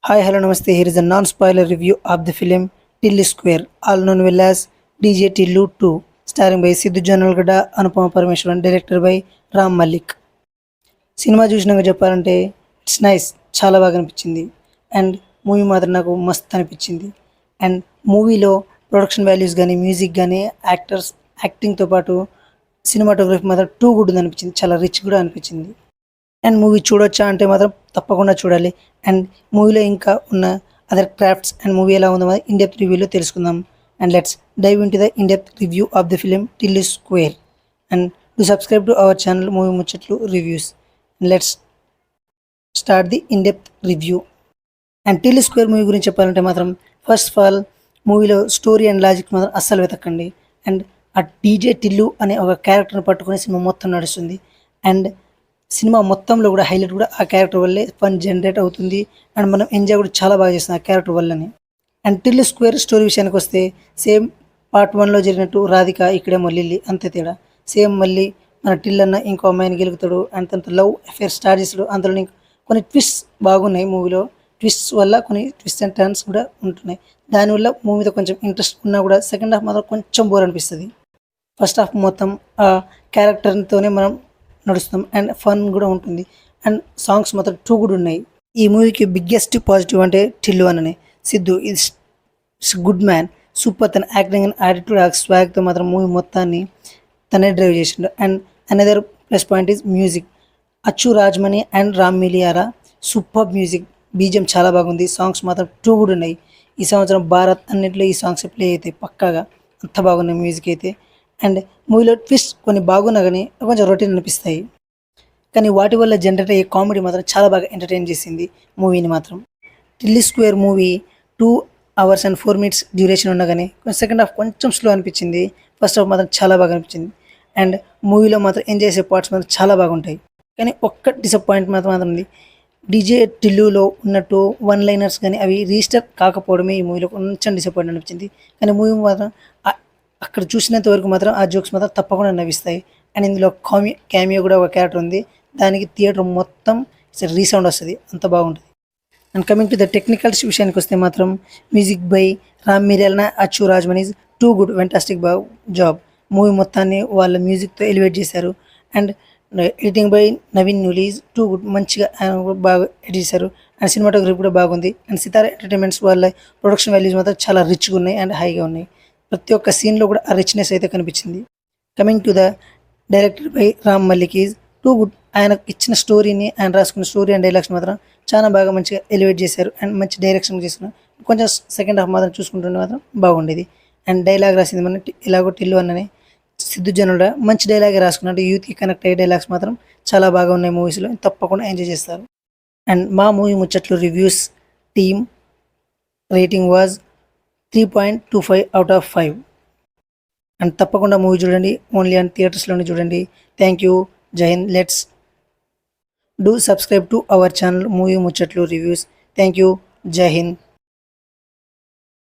Hi, hello, namaste. Here is a non-spoiler review of the film Tilly Square, all known well as DJ Tillu 2, starring by Sidhu Janalgada, Anupama Parmeshwaran, directed by Ram Malik. Cinema చూసినాక చెప్పాలంటే it's nice, చాలా బాగా అనిపించింది. And movie మాత్రం నాకు మస్త్ అనిపించింది. And మూవీలో ప్రొడక్షన్ వాల్యూస్ కానీ, మ్యూజిక్ కానీ, యాక్టర్స్ యాక్టింగ్తో పాటు సినిమాటోగ్రఫీ మాత్రం టూ గుడ్ అనిపించింది. చాలా రిచ్ కూడా అనిపించింది. అండ్ మూవీ చూడొచ్చా అంటే మాత్రం తప్పకుండా చూడాలి. అండ్ మూవీలో ఇంకా ఉన్న అదర్ క్రాఫ్ట్స్ అండ్ మూవీ ఎలా ఉందో ఇన్ డెప్త్ రివ్యూలో తెలుసుకుందాం. And let's dive into the in depth review of the film Tillu square. And do subscribe to our channel movie ముచ్చట్లు reviews. Let's start the in depth review. And Tillu square movie గురించి చెప్పాలంటే మాత్రం first of all మూవీలో story and logic మాత్రం అస్సలు వెతకండి. And ఆ DJ Tillu అనే ఒక క్యారెక్టర్ని పట్టుకుని సినిమా మొత్తం నడుస్తుంది. అండ్ సినిమా మొత్తంలో కూడా హైలైట్ కూడా ఆ క్యారెక్టర్ వల్లే ఫన్ జనరేట్ అవుతుంది. అండ్ మనం ఎంజాయ్ కూడా చాలా బాగా చేస్తాం ఆ క్యారెక్టర్ వల్లనే. అండ్ టిల్లీ స్క్వేర్ స్టోరీ విషయానికి వస్తే సేమ్ పార్ట్ 1లో జరిగినట్టు రాధిక ఇక్కడేమో లిల్లీ, అంతే తేడా. సేమ్ మళ్ళీ మన టిల్ అన్న ఇంకో అమ్మాయిని గెలుగుతాడు అండ్ తనతో లవ్ అఫేర్ స్టార్ట్ చేస్తాడు. అందులో కొన్ని ట్విస్ట్ బాగున్నాయి మూవీలో. ట్విస్ట్ వల్ల కొన్ని ట్విస్ట్ అండ్ టర్న్స్ కూడా ఉంటున్నాయి. దానివల్ల మూవీ మీద కొంచెం ఇంట్రెస్ట్ ఉన్నా కూడా సెకండ్ హాఫ్ మాత్రం కొంచెం బోర్ అనిపిస్తుంది. ఫస్ట్ హాఫ్ మొత్తం ఆ క్యారెక్టర్తోనే మనం నడుస్తాం అండ్ ఫన్ కూడా ఉంటుంది. అండ్ సాంగ్స్ మాత్రం టూ కూడా ఉన్నాయి. ఈ మూవీకి బిగ్గెస్ట్ పాజిటివ్ అంటే టిల్లు అననే. Siddhu is good man, super. తన యాక్టింగ్ అండ్ యాటిట్యూడ్ స్వాగ్తో మాత్రం మూవీ మొత్తాన్ని తనే డ్రైవ్ చేసిండు. And another plus point is music. Achu Rajamani and Ram Miriyala super music. BGM చాలా బాగుంది. సాంగ్స్ మాత్రం టూ కూడా ఉన్నాయి. ఈ సంవత్సరం భారత్ అన్నింటిలో ఈ సాంగ్స్ ప్లే అవుతాయి పక్కాగా, అంత బాగున్నాయి మ్యూజిక్ అయితే. అండ్ మూవీలో ట్విస్ట్ కొన్ని బాగున్నా కానీ కొంచెం రొటీన్ అనిపిస్తాయి. కానీ వాటి వల్ల జనరేట్ అయ్యే కామెడీ మాత్రం చాలా బాగా ఎంటర్టైన్ చేసింది మూవీని మాత్రం. Tilly square movie 2 hours and 4 minutes duration ఉండగానే సెకండ్ హాఫ్ కొంచెం స్లో అనిపించింది. ఫస్ట్ హాఫ్ మాత్రం చాలా బాగా అనిపించింది. అండ్ మూవీలో మాత్రం ఎంజాయ్ చేసే పార్ట్స్ మాత్రం చాలా బాగుంటాయి. కానీ ఒక్క డిసప్పాయింట్ మాత్రం ఉంది. డీజే టిల్లులో ఉన్నట్టు వన్ లైనర్స్ కానీ అవి రిజిస్టర్ కాకపోవడమే ఈ మూవీలో కొంచెం డిసప్పాయింట్ అనిపించింది. కానీ మూవీ మాత్రం అక్కడ చూసినంత వరకు మాత్రం ఆ జోక్స్ మాత్రం తప్పకుండా నవ్విస్తాయి. అండ్ ఇందులో క్యామియో కూడా ఒక క్యారెక్టర్ ఉంది. దానికి థియేటర్ మొత్తం రీసౌండ్ వస్తుంది, అంత బాగుంటుంది. And coming to the technicals విషయానికి వస్తే మాత్రం music by Ram Miriyala, Achu Rajamani too good, fantastic job. Movie మొత్తాన్ని వాళ్ళ మ్యూజిక్తో ఎలివేట్ చేశారు. And editing by Naveen Nooli too good, మంచిగా బాగా ఎడిట్ చేశారు. అండ్ సినిమాటోగ్రఫీ కూడా బాగుంది. అండ్ సితారా ఎంటర్టైన్మెంట్స్ వాళ్ళ ప్రొడక్షన్ వాల్యూస్ మాత్రం చాలా రిచ్గా ఉన్నాయి అండ్ హైగా ఉన్నాయి. ప్రతి ఒక్క సీన్లో కూడా ఆ రిచ్నెస్ అయితే కనిపించింది. Coming to the director by Ram Mallik is too good. ఆయన ఇచ్చిన స్టోరీని, ఆయన రాసుకున్న స్టోరీ అండ్ డైలాగ్స్ మాత్రం చాలా బాగా మంచిగా ఎలివేట్ చేశారు అండ్ మంచి డైరెక్షన్ చేసుకున్నారు. కొంచెం సెకండ్ హాఫ్ మాత్రం చూసుకుంటుంటే మాత్రం బాగుండేది. అండ్ డైలాగ్ రాసింది మన ఇలాగో టిల్లు అన్ననే సిద్ధు జనుడా మంచి డైలాగే రాసుకున్నట్టు యూత్కి కనెక్ట్ అయ్యే డైలాగ్స్ మాత్రం చాలా బాగా ఉన్నాయి మూవీస్లో, తప్పకుండా ఎంజాయ్ చేస్తారు. అండ్ మా మూవీ ముచ్చట్లు reviews team rating was 3.25 out of 5. And తప్పకుండా మూవీ చూడండి, ఓన్లీ అండ్ థియేటర్స్లోనే చూడండి. Thank you. Jai Hind. Let's do subscribe to our channel movie ముచ్చట్లు reviews. Thank you. Jai Hind.